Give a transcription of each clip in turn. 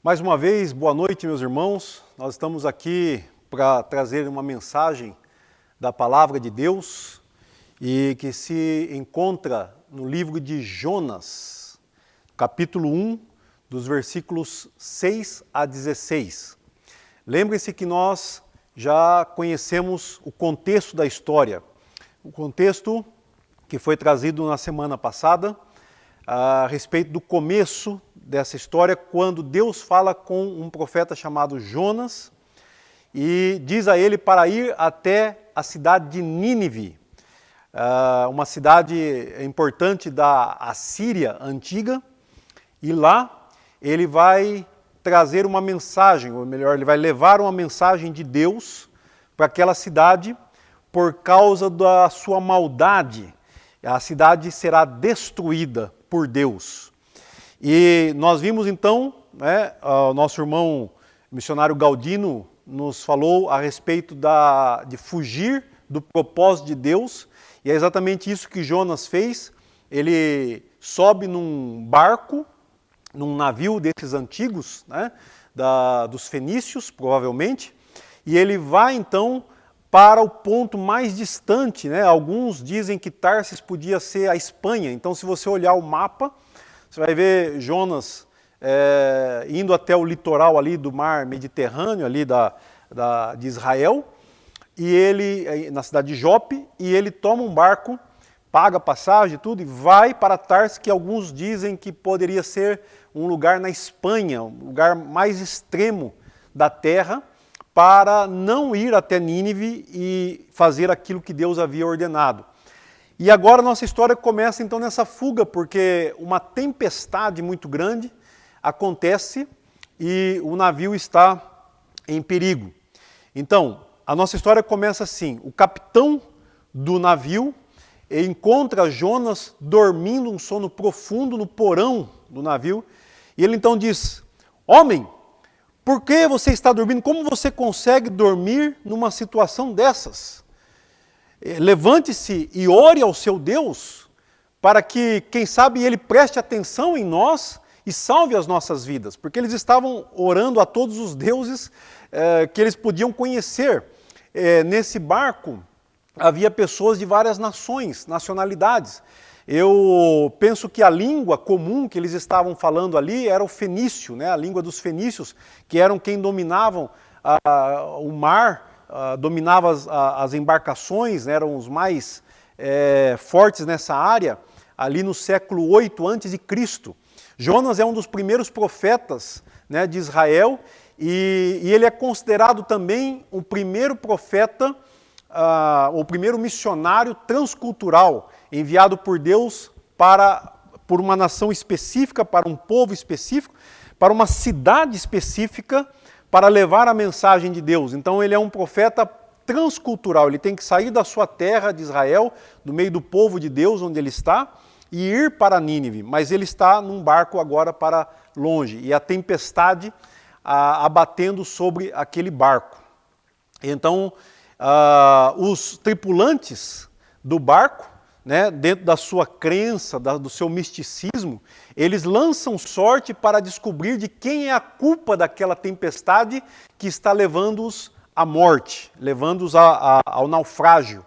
Mais uma vez, boa noite, meus irmãos. Nós estamos aqui para trazer uma mensagem da Palavra de Deus e que se encontra no livro de Jonas, capítulo 1, dos versículos 6 a 16. Lembre-se que nós já conhecemos o contexto da história, o contexto que foi trazido na semana passada, a respeito do começo dessa história, quando Deus fala com um profeta chamado Jonas e diz a ele para ir até a cidade de Nínive, uma cidade importante da Assíria antiga, e lá ele vai trazer uma mensagem, ou melhor, ele vai levar uma mensagem de Deus para aquela cidade por causa da sua maldade. A cidade será destruída por Deus. E nós vimos então, o nosso irmão missionário Galdino nos falou a respeito de fugir do propósito de Deus, e é exatamente isso que Jonas fez. Ele sobe num barco, num navio desses antigos, dos fenícios, provavelmente, e ele vai então para o ponto mais distante, Alguns dizem que Tarsis podia ser a Espanha. Então, se você olhar o mapa, você vai ver Jonas indo até o litoral ali do mar Mediterrâneo, ali de Israel, e ele, na cidade de Jope, e ele toma um barco, paga passagem e tudo, e vai para Tarsis, que alguns dizem que poderia ser um lugar na Espanha, um lugar mais extremo da terra, para não ir até Nínive e fazer aquilo que Deus havia ordenado. E agora nossa história começa então nessa fuga, porque uma tempestade muito grande acontece e o navio está em perigo. Então, a nossa história começa assim: o capitão do navio encontra Jonas dormindo um sono profundo no porão do navio, e ele então diz: homem, por que você está dormindo? Como você consegue dormir numa situação dessas? Levante-se e ore ao seu Deus, para que, quem sabe, Ele preste atenção em nós e salve as nossas vidas. Porque eles estavam orando a todos os deuses que eles podiam conhecer. Nesse barco havia pessoas de várias nações, nacionalidades. Eu penso que a língua comum que eles estavam falando ali era o fenício, a língua dos fenícios, que eram quem dominavam o mar, dominava as embarcações, eram os mais fortes nessa área, ali no século 8 a.C. Jonas é um dos primeiros profetas de Israel, e ele é considerado também o primeiro profeta, o primeiro missionário transcultural, enviado por Deus por uma nação específica, para um povo específico, para uma cidade específica, para levar a mensagem de Deus. Então ele é um profeta transcultural, ele tem que sair da sua terra de Israel, do meio do povo de Deus onde ele está, e ir para Nínive, mas ele está num barco agora para longe, e a tempestade abatendo sobre aquele barco. Então, os tripulantes do barco, dentro da sua crença, do seu misticismo, eles lançam sorte para descobrir de quem é a culpa daquela tempestade que está levando-os à morte, levando-os ao naufrágio.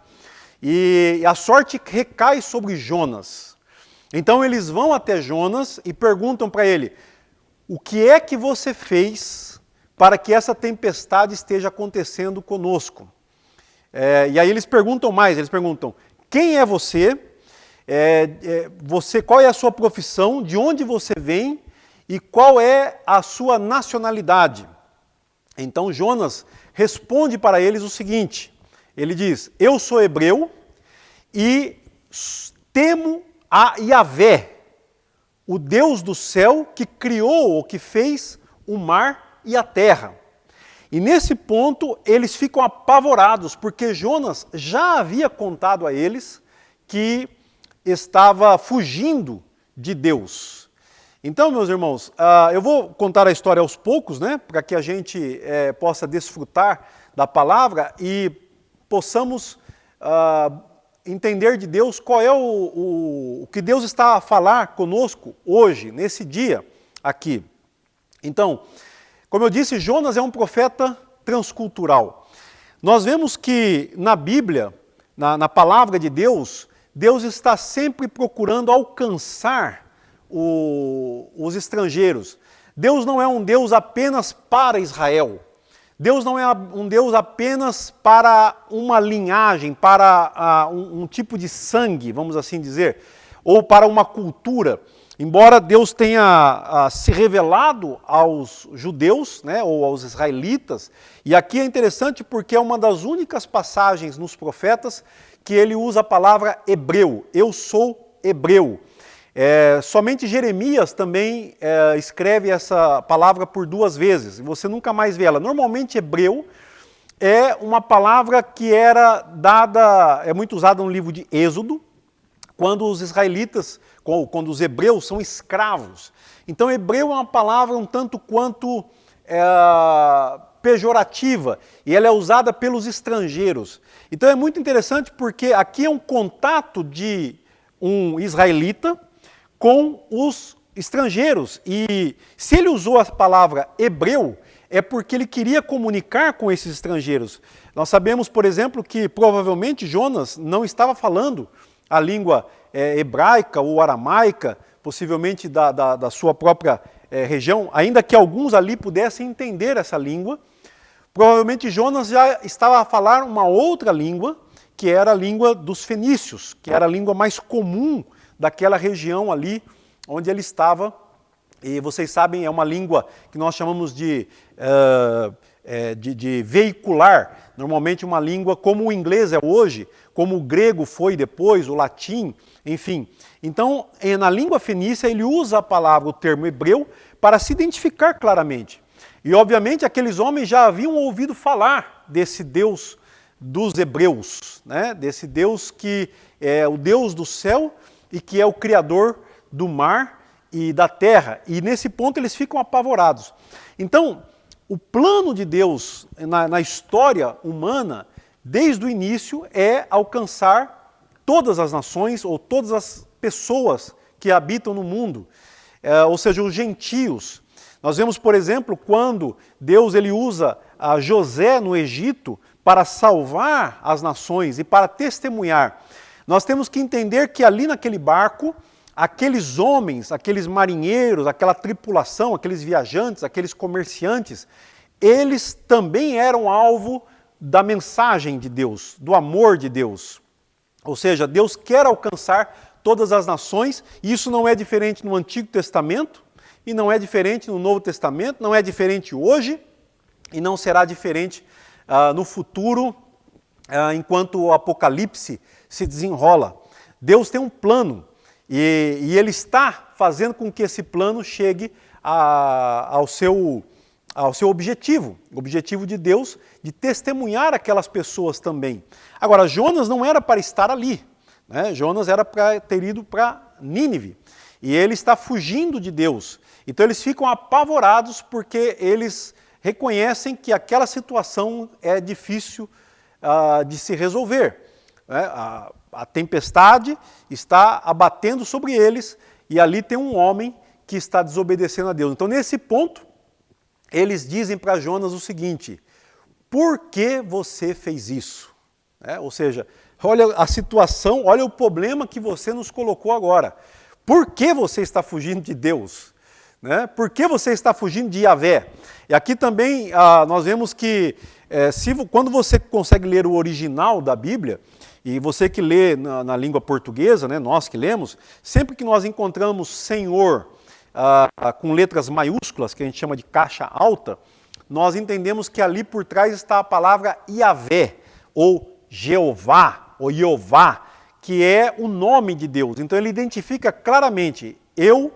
E a sorte recai sobre Jonas. Então eles vão até Jonas e perguntam para ele: o que é que você fez para que essa tempestade esteja acontecendo conosco? E aí eles perguntam mais, eles perguntam: quem é você? Qual é a sua profissão? De onde você vem? E qual é a sua nacionalidade? Então Jonas responde para eles o seguinte: ele diz: eu sou hebreu e temo a Yahvé, o Deus do céu que criou ou que fez o mar e a terra. E nesse ponto eles ficam apavorados, porque Jonas já havia contado a eles que estava fugindo de Deus. Então, meus irmãos, eu vou contar a história aos poucos, para que a gente possa desfrutar da palavra e possamos entender de Deus qual é o que Deus está a falar conosco hoje, nesse dia aqui. Então, como eu disse, Jonas é um profeta transcultural. Nós vemos que na Bíblia, na palavra de Deus, Deus está sempre procurando alcançar os estrangeiros. Deus não é um Deus apenas para Israel. Deus não é um Deus apenas para uma linhagem, para um tipo de sangue, vamos assim dizer, ou para uma cultura. Embora Deus tenha se revelado aos judeus, né, ou aos israelitas, e aqui é interessante porque é uma das únicas passagens nos profetas que ele usa a palavra hebreu. Eu sou hebreu. Somente Jeremias também escreve essa palavra por 2 vezes, você nunca mais vê ela. Normalmente hebreu é uma palavra que era dada, é muito usada no livro de Êxodo, quando os israelitas, quando os hebreus são escravos. Então hebreu é uma palavra um tanto quanto pejorativa, e ela é usada pelos estrangeiros. Então é muito interessante porque aqui é um contato de um israelita com os estrangeiros. E se ele usou a palavra hebreu, é porque ele queria comunicar com esses estrangeiros. Nós sabemos, por exemplo, que provavelmente Jonas não estava falando a língua hebraica ou aramaica, possivelmente da sua própria região, ainda que alguns ali pudessem entender essa língua. Provavelmente Jonas já estava a falar uma outra língua, que era a língua dos fenícios, que era a língua mais comum daquela região ali onde ele estava. E vocês sabem, é uma língua que nós chamamos de veicular, normalmente uma língua como o inglês é hoje, como o grego foi depois, o latim, enfim. Então, na língua fenícia, ele usa a palavra, o termo hebreu, para se identificar claramente. E, obviamente, aqueles homens já haviam ouvido falar desse Deus dos hebreus, né? Desse Deus que é o Deus do céu e que é o Criador do mar e da terra. E, nesse ponto, eles ficam apavorados. Então, o plano de Deus na história humana, desde o início, é alcançar todas as nações ou todas as pessoas que habitam no mundo, ou seja, os gentios. Nós vemos, por exemplo, quando Deus ele usa a José no Egito para salvar as nações e para testemunhar. Nós temos que entender que ali naquele barco, aqueles homens, aqueles marinheiros, aquela tripulação, aqueles viajantes, aqueles comerciantes, eles também eram alvo da mensagem de Deus, do amor de Deus. Ou seja, Deus quer alcançar todas as nações, e isso não é diferente no Antigo Testamento, e não é diferente no Novo Testamento, não é diferente hoje, e não será diferente no futuro, enquanto o Apocalipse se desenrola. Deus tem um plano, e Ele está fazendo com que esse plano chegue ao seu objetivo, o objetivo de Deus de testemunhar aquelas pessoas também. Agora, Jonas não era para estar ali, né? Jonas era para ter ido para Nínive, e ele está fugindo de Deus. Então eles ficam apavorados porque eles reconhecem que aquela situação é difícil de se resolver. Né? A tempestade está abatendo sobre eles e ali tem um homem que está desobedecendo a Deus. Então nesse ponto, eles dizem para Jonas o seguinte: por que você fez isso? Ou seja, olha a situação, olha o problema que você nos colocou agora. Por que você está fugindo de Deus? Né? Por que você está fugindo de Yahvé? E aqui também nós vemos que quando você consegue ler o original da Bíblia, e você que lê na língua portuguesa, né, nós que lemos, sempre que nós encontramos Senhor com letras maiúsculas, que a gente chama de caixa alta, nós entendemos que ali por trás está a palavra Yahvé, ou Jeová, ou Jeová, que é o nome de Deus. Então ele identifica claramente: eu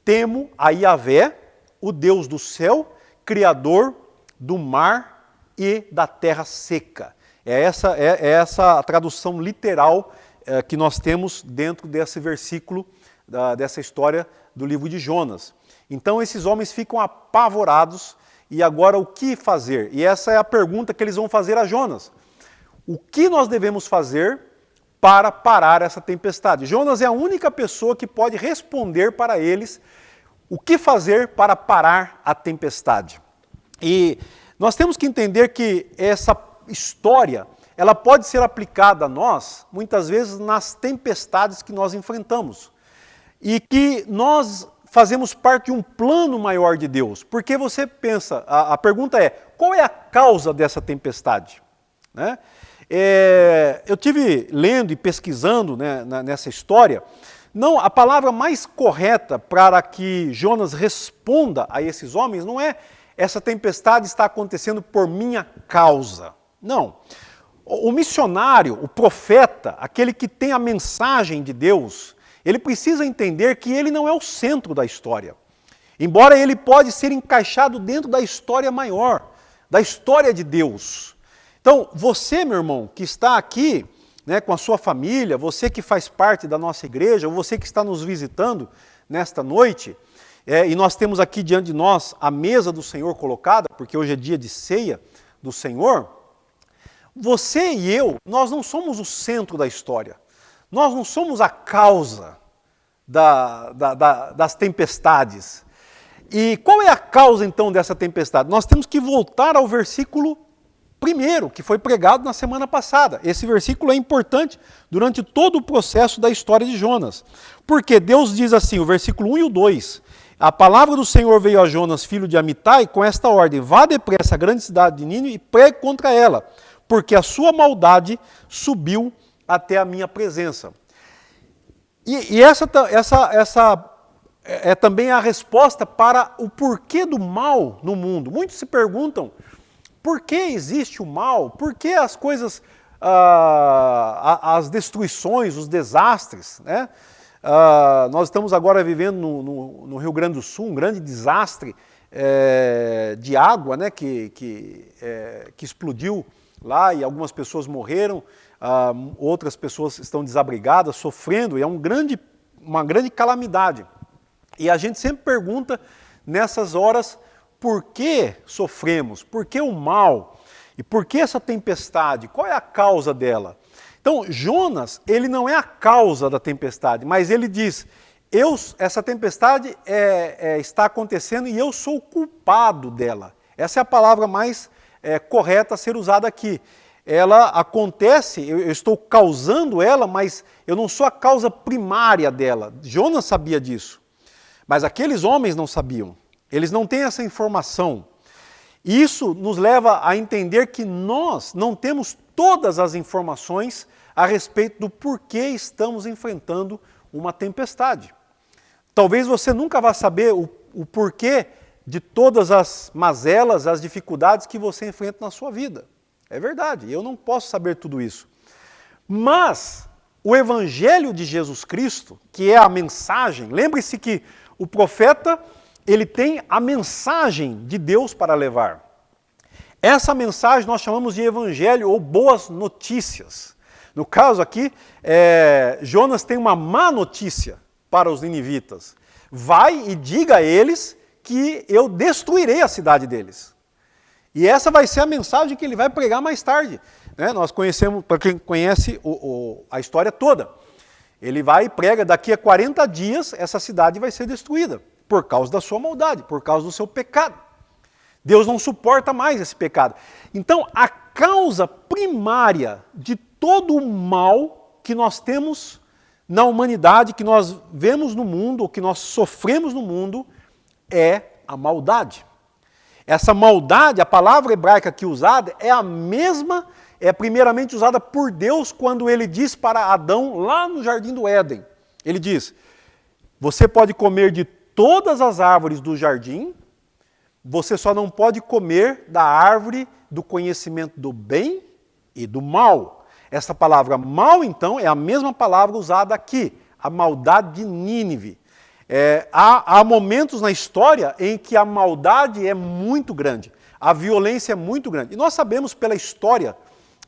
temo a Yahvé, o Deus do céu, Criador do mar e da terra seca. É essa a tradução literal que nós temos dentro desse versículo, dessa história do livro de Jonas. Então esses homens ficam apavorados, e agora o que fazer? E essa é a pergunta que eles vão fazer a Jonas. O que nós devemos fazer para parar essa tempestade? Jonas é a única pessoa que pode responder para eles O que fazer para parar a tempestade? E nós temos que entender que essa história, ela pode ser aplicada a nós, muitas vezes, nas tempestades que nós enfrentamos. E que nós fazemos parte de um plano maior de Deus. Porque você pensa, a pergunta é, qual é a causa dessa tempestade? Né? Eu tive lendo e pesquisando, né, nessa história, não, a palavra mais correta para que Jonas responda a esses homens não é essa tempestade está acontecendo por minha causa. Não. O missionário, o profeta, aquele que tem a mensagem de Deus, ele precisa entender que ele não é o centro da história. Embora ele pode ser encaixado dentro da história maior, da história de Deus. Então, você, meu irmão, que está aqui, né, com a sua família, você que faz parte da nossa igreja, ou você que está nos visitando nesta noite, e nós temos aqui diante de nós a mesa do Senhor colocada, porque hoje é dia de ceia do Senhor, você e eu, nós não somos o centro da história. Nós não somos a causa das tempestades. E qual é a causa, então, dessa tempestade? Nós temos que voltar ao versículo 1º, que foi pregado na semana passada. Esse versículo é importante durante todo o processo da história de Jonas. Porque Deus diz assim, o versículo 1 e o 2, a palavra do Senhor veio a Jonas, filho de Amitai, com esta ordem, vá depressa à grande cidade de Nínive e pregue contra ela, porque a sua maldade subiu até a minha presença. E essa é também a resposta para o porquê do mal no mundo. Muitos se perguntam, por que existe o mal? Por que as coisas, as destruições, os desastres, né? Nós estamos agora vivendo no Rio Grande do Sul um grande desastre de água, né, que explodiu lá e algumas pessoas morreram, outras pessoas estão desabrigadas, sofrendo, e é uma grande calamidade. E a gente sempre pergunta nessas horas por que sofremos, por que o mal, e por que essa tempestade, qual é a causa dela? Então, Jonas, ele não é a causa da tempestade, mas ele diz, essa tempestade está acontecendo e eu sou o culpado dela. Essa é a palavra mais correta a ser usada aqui. Ela acontece, eu estou causando ela, mas eu não sou a causa primária dela. Jonas sabia disso, mas aqueles homens não sabiam. Eles não têm essa informação. Isso nos leva a entender que nós não temos todas as informações a respeito do porquê estamos enfrentando uma tempestade. Talvez você nunca vá saber o porquê de todas as mazelas, as dificuldades que você enfrenta na sua vida. É verdade, eu não posso saber tudo isso. Mas o Evangelho de Jesus Cristo, que é a mensagem, lembre-se que o profeta, ele tem a mensagem de Deus para levar. Essa mensagem nós chamamos de Evangelho ou boas notícias. No caso aqui, Jonas tem uma má notícia para os ninivitas. Vai e diga a eles que eu destruirei a cidade deles. E essa vai ser a mensagem que ele vai pregar mais tarde. Né? Nós conhecemos, para quem conhece a história toda, ele vai e prega, daqui a 40 dias essa cidade vai ser destruída, por causa da sua maldade, por causa do seu pecado. Deus não suporta mais esse pecado. Então, a causa primária de todo o mal que nós temos na humanidade, que nós vemos no mundo, ou que nós sofremos no mundo, é a maldade. Essa maldade, a palavra hebraica aqui usada, é a mesma, é primeiramente usada por Deus quando ele diz para Adão, lá no Jardim do Éden. Ele diz, você pode comer de todas as árvores do jardim, você só não pode comer da árvore do conhecimento do bem e do mal. Essa palavra mal, então, é a mesma palavra usada aqui, a maldade de Nínive. Há momentos na história em que a maldade é muito grande, a violência é muito grande. E nós sabemos pela história,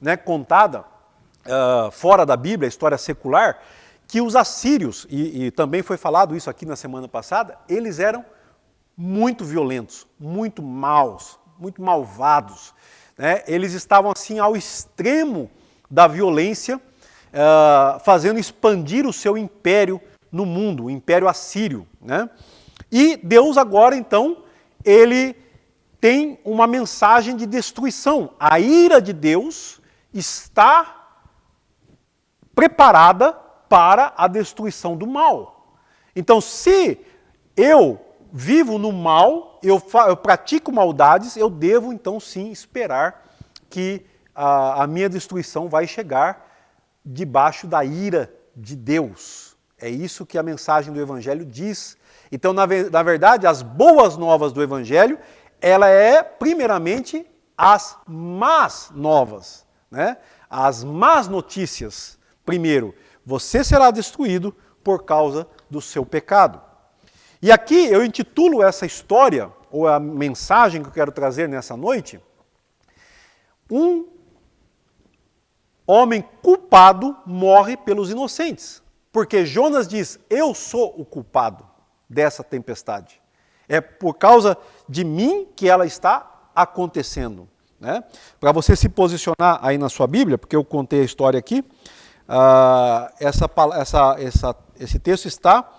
né, contada fora da Bíblia, a história secular, que os assírios, e também foi falado isso aqui na semana passada, eles eram muito violentos, muito maus, muito malvados. Né? Eles estavam assim ao extremo da violência, fazendo expandir o seu império no mundo, o Império Assírio. Né? E Deus agora, então, ele tem uma mensagem de destruição. A ira de Deus está preparada para a destruição do mal. Então, se eu vivo no mal, eu pratico maldades, eu devo então sim esperar que a minha destruição vai chegar debaixo da ira de Deus. É isso que a mensagem do Evangelho diz. Então, na verdade, as boas novas do Evangelho, ela é primeiramente as más novas, né? As más notícias. Primeiro, você será destruído por causa do seu pecado. E aqui eu intitulo essa história, ou a mensagem que eu quero trazer nessa noite, um homem culpado morre pelos inocentes. Porque Jonas diz, eu sou o culpado dessa tempestade. É por causa de mim que ela está acontecendo. Né? Para você se posicionar aí na sua Bíblia, porque eu contei a história aqui, esse texto está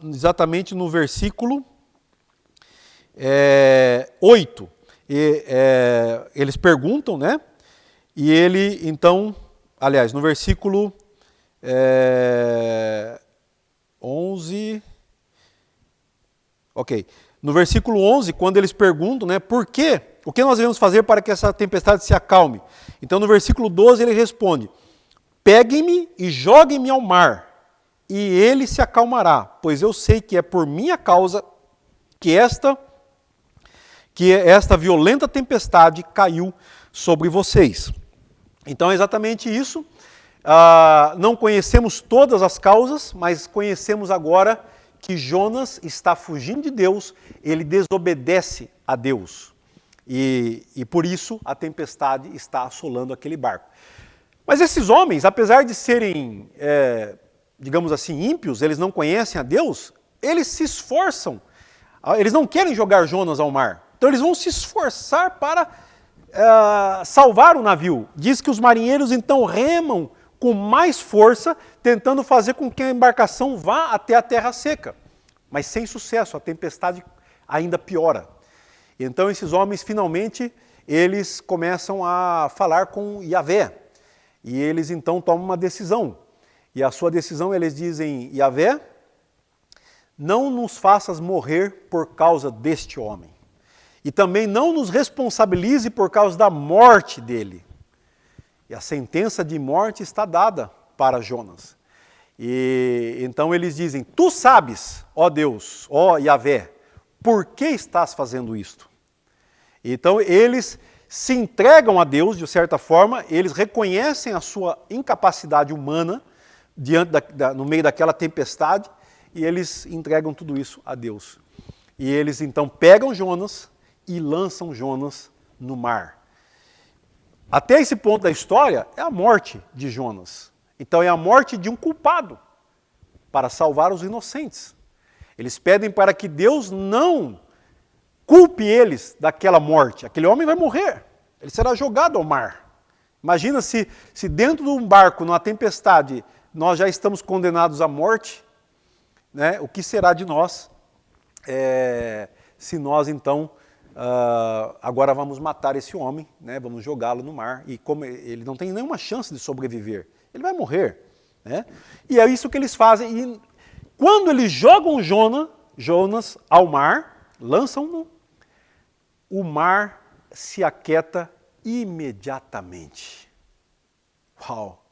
exatamente no versículo 8. Eles perguntam, né? E ele, então, aliás, no versículo 11... Ok. No versículo 11, quando eles perguntam, né, por quê? O que nós devemos fazer para que essa tempestade se acalme? Então, no versículo 12, ele responde, peguem-me e joguem-me ao mar, e ele se acalmará, pois eu sei que é por minha causa que esta violenta tempestade caiu sobre vocês. Então, é exatamente isso. Não conhecemos todas as causas, mas conhecemos agora que Jonas está fugindo de Deus, ele desobedece a Deus. E por isso a tempestade está assolando aquele barco. Mas esses homens, apesar de serem, digamos assim, ímpios, eles não conhecem a Deus, eles se esforçam. Eles não querem jogar Jonas ao mar. Então eles vão se esforçar para salvar o navio. Diz que os marinheiros então remam com mais força, tentando fazer com que a embarcação vá até a terra seca. Mas sem sucesso, a tempestade ainda piora. Então esses homens, finalmente, eles começam a falar com Yahvé. E eles então tomam uma decisão. E a sua decisão, eles dizem, Yahvé, não nos faças morrer por causa deste homem. E também não nos responsabilize por causa da morte dele. E a sentença de morte está dada para Jonas. E então eles dizem, tu sabes, ó Deus, ó Yahvé, por que estás fazendo isto? Então eles se entregam a Deus, de certa forma, eles reconhecem a sua incapacidade humana no meio daquela tempestade e eles entregam tudo isso a Deus. E eles então pegam Jonas e lançam Jonas no mar. Até esse ponto da história é a morte de Jonas. Então é a morte de um culpado para salvar os inocentes. Eles pedem para que Deus não culpe eles daquela morte. Aquele homem vai morrer, ele será jogado ao mar. Imagina se dentro de um barco, numa tempestade, nós já estamos condenados à morte, né? O que será de nós se nós então agora vamos matar esse homem, né? Vamos jogá-lo no mar, e como ele não tem nenhuma chance de sobreviver, ele vai morrer. Né? E é isso que eles fazem. E quando eles jogam Jonas ao mar, lançam-no, o mar se aquieta imediatamente. Uau!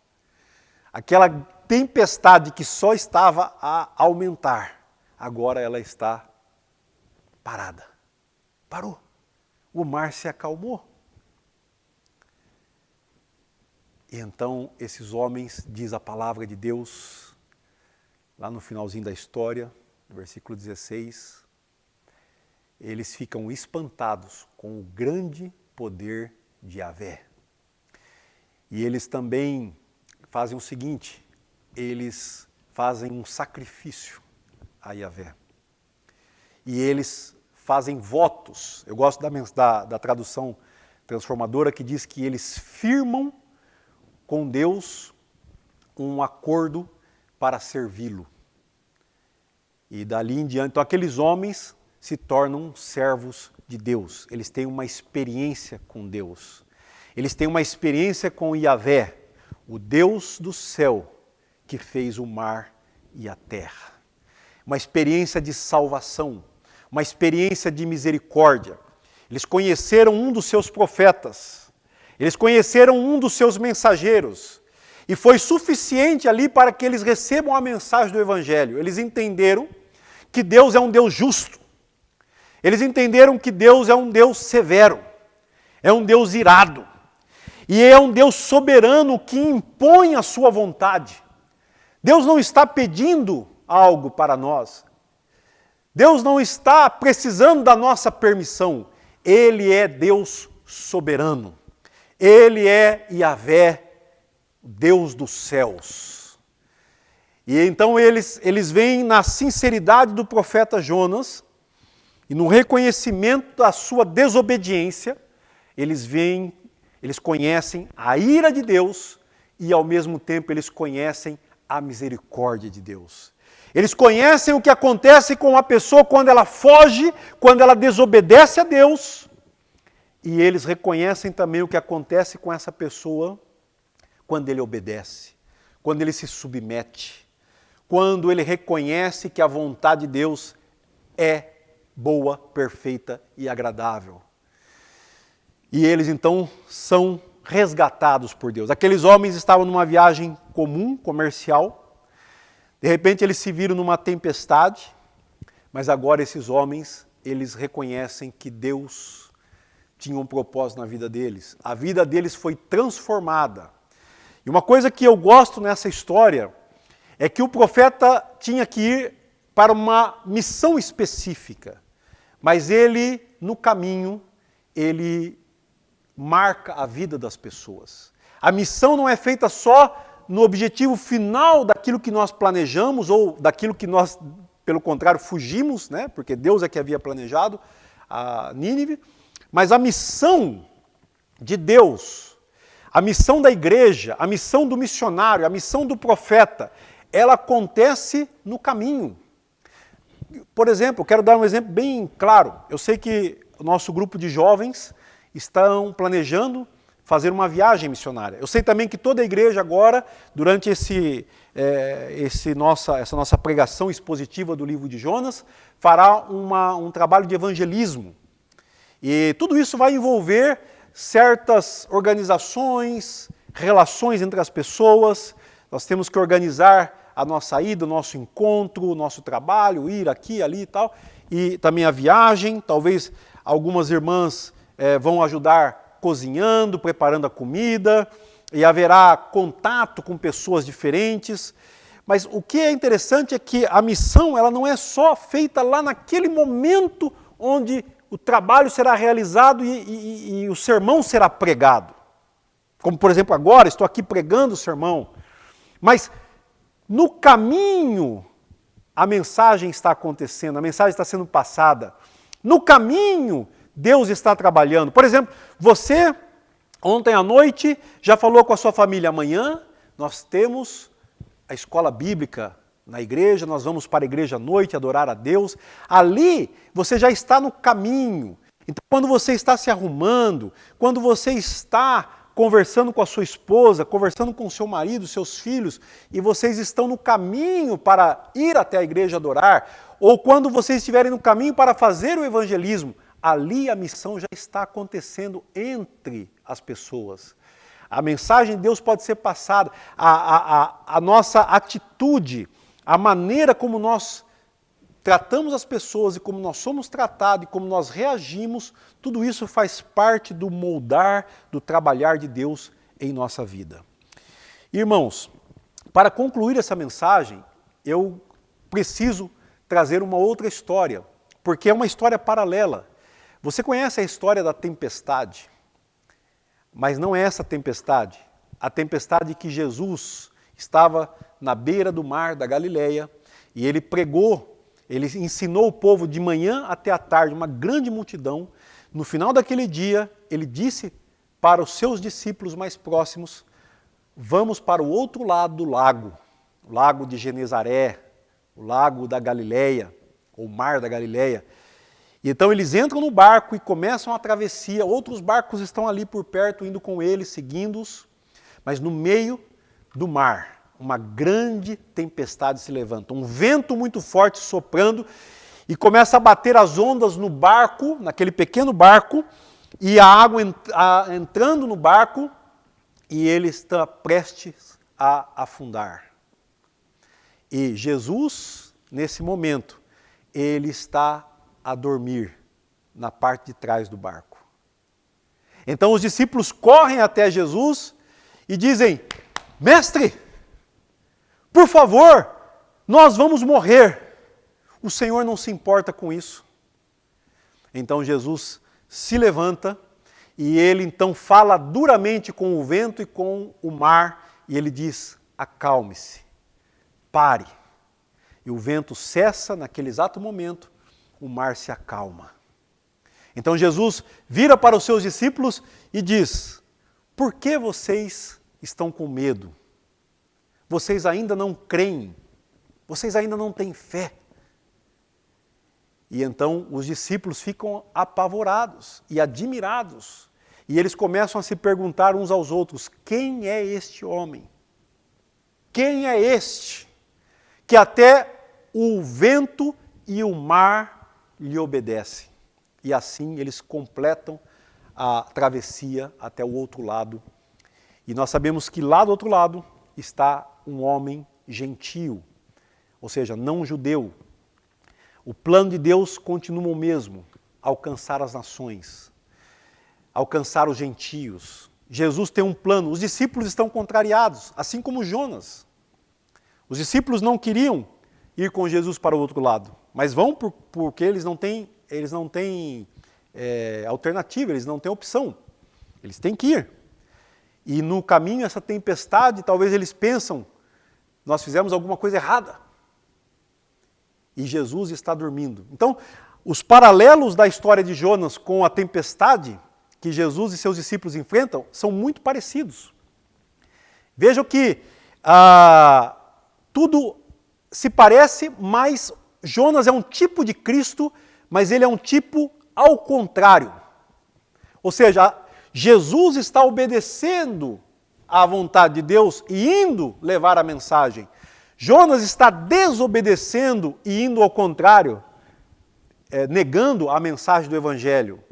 Aquela tempestade que só estava a aumentar, agora ela está parada. Parou. O mar se acalmou. E então esses homens, diz a palavra de Deus, lá no finalzinho da história, no versículo 16, eles ficam espantados com o grande poder de Yahvé. E eles também fazem o seguinte, eles fazem um sacrifício a Yahvé. E eles fazem votos. Eu gosto da tradução transformadora que diz que eles firmam com Deus um acordo para servi-lo. E dali em diante, então aqueles homens se tornam servos de Deus. Eles têm uma experiência com Deus. Eles têm uma experiência com Yahvé, o Deus do céu, que fez o mar e a terra. Uma experiência de salvação, uma experiência de misericórdia. Eles conheceram um dos seus profetas, eles conheceram um dos seus mensageiros, e foi suficiente ali para que eles recebam a mensagem do Evangelho. Eles entenderam que Deus é um Deus justo, eles entenderam que Deus é um Deus severo, é um Deus irado, e é um Deus soberano que impõe a sua vontade. Deus não está pedindo algo para nós, Deus não está precisando da nossa permissão. Ele é Deus soberano. Ele é Yahvé, Deus dos céus. E então eles veem na sinceridade do profeta Jonas e no reconhecimento da sua desobediência, eles conhecem a ira de Deus e ao mesmo tempo eles conhecem a misericórdia de Deus. Eles conhecem o que acontece com a pessoa quando ela foge, quando ela desobedece a Deus. E eles reconhecem também o que acontece com essa pessoa quando ele obedece, quando ele se submete, quando ele reconhece que a vontade de Deus é boa, perfeita e agradável. E eles então são resgatados por Deus. Aqueles homens estavam numa viagem comum, comercial. De repente eles se viram numa tempestade, mas agora esses homens, eles reconhecem que Deus tinha um propósito na vida deles. A vida deles foi transformada. E uma coisa que eu gosto nessa história é que o profeta tinha que ir para uma missão específica, mas ele, no caminho, ele marca a vida das pessoas. A missão não é feita só no objetivo final daquilo que nós planejamos ou daquilo que nós, pelo contrário, fugimos, né? Porque Deus é que havia planejado a Nínive, mas a missão de Deus, a missão da igreja, a missão do missionário, a missão do profeta, ela acontece no caminho. Por exemplo, quero dar um exemplo bem claro. Eu sei que o nosso grupo de jovens estão planejando fazer uma viagem missionária. Eu sei também que toda a igreja agora, durante essa nossa pregação expositiva do livro de Jonas, fará um trabalho de evangelismo. E tudo isso vai envolver certas organizações, relações entre as pessoas. Nós temos que organizar a nossa ida, o nosso encontro, o nosso trabalho, ir aqui, ali e tal. E também a viagem, talvez algumas irmãs vão ajudar cozinhando, preparando a comida, e haverá contato com pessoas diferentes. Mas o que é interessante é que a missão ela não é só feita lá naquele momento onde o trabalho será realizado e o sermão será pregado. Como, por exemplo, agora, estou aqui pregando o sermão. Mas no caminho, a mensagem está acontecendo, a mensagem está sendo passada. No caminho, Deus está trabalhando. Por exemplo, você, ontem à noite, já falou com a sua família, amanhã nós temos a escola bíblica na igreja, nós vamos para a igreja à noite adorar a Deus. Ali, você já está no caminho. Então, quando você está se arrumando, quando você está conversando com a sua esposa, conversando com o seu marido, seus filhos, e vocês estão no caminho para ir até a igreja adorar, ou quando vocês estiverem no caminho para fazer o evangelismo, ali a missão já está acontecendo entre as pessoas. A mensagem de Deus pode ser passada, a nossa atitude, a maneira como nós tratamos as pessoas e como nós somos tratados e como nós reagimos, tudo isso faz parte do moldar, do trabalhar de Deus em nossa vida. Irmãos, para concluir essa mensagem, eu preciso trazer uma outra história, porque é uma história paralela. Você conhece a história da tempestade, mas não é essa tempestade. A tempestade que Jesus estava na beira do mar da Galileia e ele pregou, ele ensinou o povo de manhã até à tarde, uma grande multidão. No final daquele dia, ele disse para os seus discípulos mais próximos, vamos para o outro lado do lago, o lago de Genezaré, o lago da Galileia, ou mar da Galileia. E então eles entram no barco e começam a travessia, outros barcos estão ali por perto, indo com eles, seguindo-os, mas no meio do mar, uma grande tempestade se levanta, um vento muito forte soprando, e começa a bater as ondas no barco, naquele pequeno barco, e a água entrando no barco, e ele está prestes a afundar. E Jesus, nesse momento, ele está a dormir na parte de trás do barco. Então os discípulos correm até Jesus e dizem: Mestre, por favor, nós vamos morrer. O Senhor não se importa com isso. Então Jesus se levanta e ele então fala duramente com o vento e com o mar e ele diz: acalme-se, pare. E o vento cessa naquele exato momento, o mar se acalma. Então Jesus vira para os seus discípulos e diz: por que vocês estão com medo? Vocês ainda não creem, vocês ainda não têm fé. E então os discípulos ficam apavorados e admirados. E eles começam a se perguntar uns aos outros: quem é este homem? Quem é este que até o vento e o mar lhe obedecem? E assim eles completam a travessia até o outro lado. E nós sabemos que lá do outro lado está um homem gentio, ou seja, não judeu. O plano de Deus continua o mesmo: alcançar as nações, alcançar os gentios. Jesus tem um plano, os discípulos estão contrariados, assim como Jonas. Os discípulos não queriam ir com Jesus para o outro lado, mas vão porque eles não têm alternativa, eles não têm opção, eles têm que ir. E no caminho, essa tempestade, talvez eles pensam: nós fizemos alguma coisa errada. E Jesus está dormindo. Então, os paralelos da história de Jonas com a tempestade que Jesus e seus discípulos enfrentam são muito parecidos. Vejam que tudo se parece, mas Jonas é um tipo de Cristo, mas ele é um tipo ao contrário. Ou seja, Jesus está obedecendo à vontade de Deus e indo levar a mensagem. Jonas está desobedecendo e indo ao contrário, negando a mensagem do Evangelho.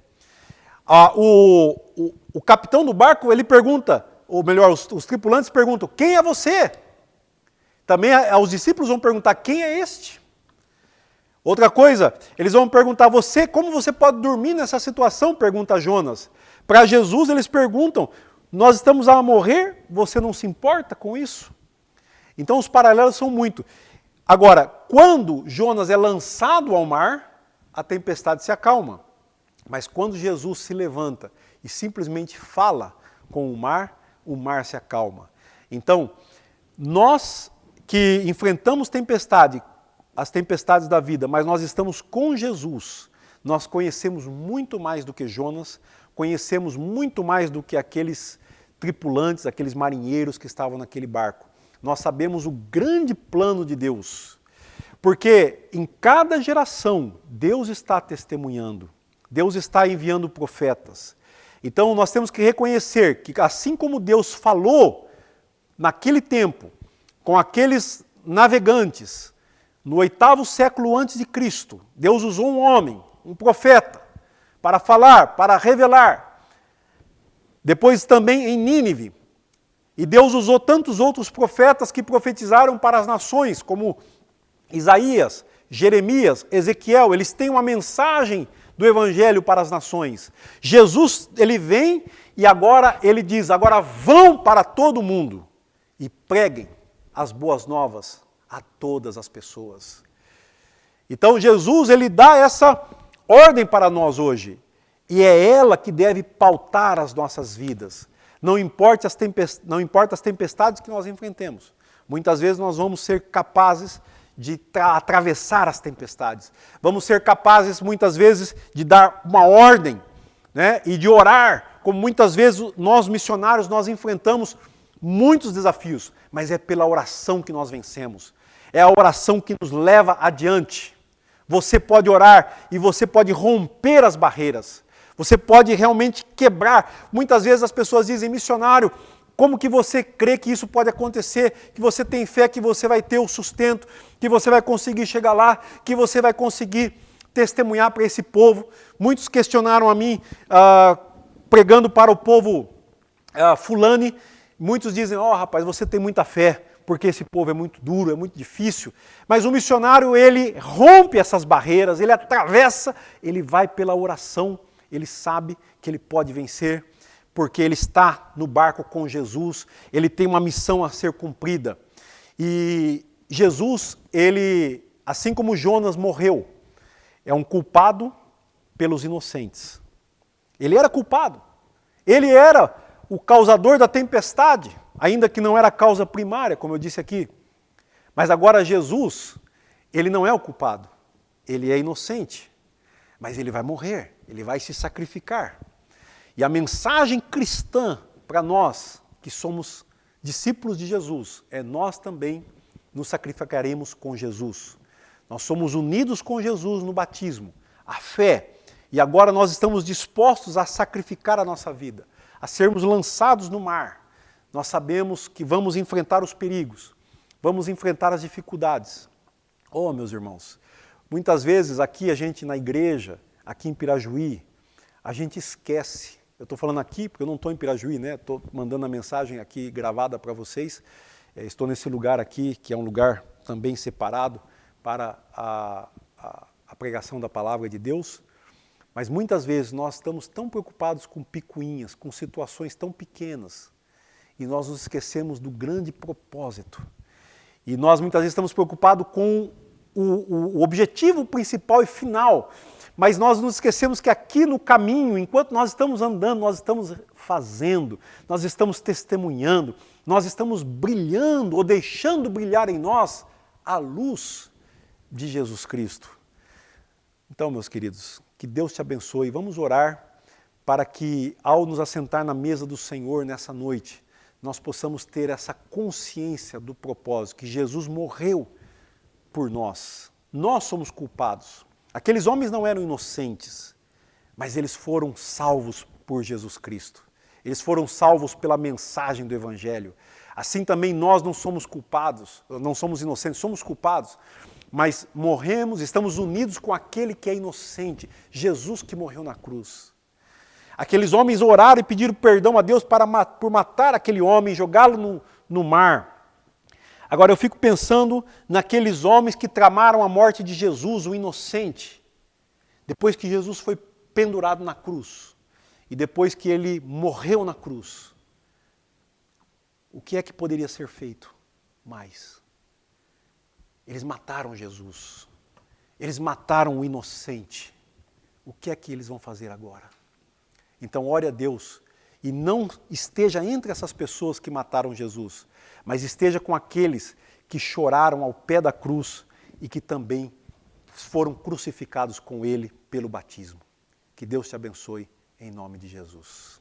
O capitão do barco, ele pergunta, ou melhor, os tripulantes perguntam: quem é você? Também os discípulos vão perguntar: quem é este? Outra coisa, eles vão perguntar: como você pode dormir nessa situação? Pergunta Jonas. Para Jesus eles perguntam: nós estamos a morrer, você não se importa com isso? Então os paralelos são muito. Agora, quando Jonas é lançado ao mar, a tempestade se acalma. Mas quando Jesus se levanta e simplesmente fala com o mar se acalma. Então, nós que enfrentamos as tempestades da vida, mas nós estamos com Jesus, nós conhecemos muito mais do que Jonas, conhecemos muito mais do que aqueles tripulantes, aqueles marinheiros que estavam naquele barco. Nós sabemos o grande plano de Deus, porque em cada geração Deus está testemunhando, Deus está enviando profetas. Então nós temos que reconhecer que assim como Deus falou naquele tempo, com aqueles navegantes, no 8º século antes de Cristo, Deus usou um homem, um profeta, para falar, para revelar. Depois também em Nínive. E Deus usou tantos outros profetas que profetizaram para as nações, como Isaías, Jeremias, Ezequiel. Eles têm uma mensagem do Evangelho para as nações. Jesus, ele vem e agora ele diz: agora vão para todo mundo e preguem as boas novas a todas as pessoas. Então Jesus, ele dá essa ordem para nós hoje. E é ela que deve pautar as nossas vidas. Não importa as tempestades que nós enfrentemos. Muitas vezes nós vamos ser capazes de atravessar as tempestades. Vamos ser capazes, muitas vezes, de dar uma ordem, né? E de orar, como muitas vezes nós missionários, nós enfrentamos muitos desafios, mas é pela oração que nós vencemos. é a oração que nos leva adiante. Você pode orar e você pode romper as barreiras. Você pode realmente quebrar. Muitas vezes as pessoas dizem, missionário, como que você crê que isso pode acontecer? Que você tem fé que você vai ter o sustento, que você vai conseguir chegar lá, que você vai conseguir testemunhar para esse povo. Muitos questionaram a mim, pregando para o povo fulane. Muitos dizem, rapaz, você tem muita fé, porque esse povo é muito duro, é muito difícil. Mas o missionário, ele rompe essas barreiras, ele atravessa, ele vai pela oração, ele sabe que ele pode vencer, porque ele está no barco com Jesus, ele tem uma missão a ser cumprida. E Jesus, ele, assim como Jonas morreu, é um culpado pelos inocentes. Ele era culpado, ele era o causador da tempestade, ainda que não era a causa primária, como eu disse aqui. Mas agora Jesus, ele não é o culpado, ele é inocente, mas ele vai morrer, ele vai se sacrificar. E a mensagem cristã para nós, que somos discípulos de Jesus, é nós também nos sacrificaremos com Jesus. Nós somos unidos com Jesus no batismo, a fé, e agora nós estamos dispostos a sacrificar a nossa vida, a sermos lançados no mar. Nós sabemos que vamos enfrentar os perigos, vamos enfrentar as dificuldades. Meus irmãos, muitas vezes aqui a gente na igreja, aqui em Pirajuí, a gente esquece. Eu estou falando aqui porque eu não estou em Pirajuí, né? Estou mandando a mensagem aqui gravada para vocês. Estou nesse lugar aqui, que é um lugar também separado para a pregação da palavra de Deus. Mas muitas vezes nós estamos tão preocupados com picuinhas, com situações tão pequenas, e nós nos esquecemos do grande propósito. E nós muitas vezes estamos preocupados com o objetivo principal e final, mas nós nos esquecemos que aqui no caminho, enquanto nós estamos andando, nós estamos fazendo, nós estamos testemunhando, nós estamos brilhando ou deixando brilhar em nós a luz de Jesus Cristo. Então, meus queridos, que Deus te abençoe. Vamos orar para que, ao nos assentar na mesa do Senhor nessa noite, nós possamos ter essa consciência do propósito, que Jesus morreu por nós. Nós somos culpados. Aqueles homens não eram inocentes, mas eles foram salvos por Jesus Cristo. Eles foram salvos pela mensagem do Evangelho. Assim também nós não somos culpados, não somos inocentes, somos culpados, mas morremos, estamos unidos com aquele que é inocente, Jesus que morreu na cruz. Aqueles homens oraram e pediram perdão a Deus por matar aquele homem, jogá-lo no mar. Agora eu fico pensando naqueles homens que tramaram a morte de Jesus, o inocente, depois que Jesus foi pendurado na cruz e depois que ele morreu na cruz. O que é que poderia ser feito mais? Eles mataram Jesus, eles mataram o inocente. O que é que eles vão fazer agora? Então ore a Deus e não esteja entre essas pessoas que mataram Jesus, mas esteja com aqueles que choraram ao pé da cruz e que também foram crucificados com ele pelo batismo. Que Deus te abençoe em nome de Jesus.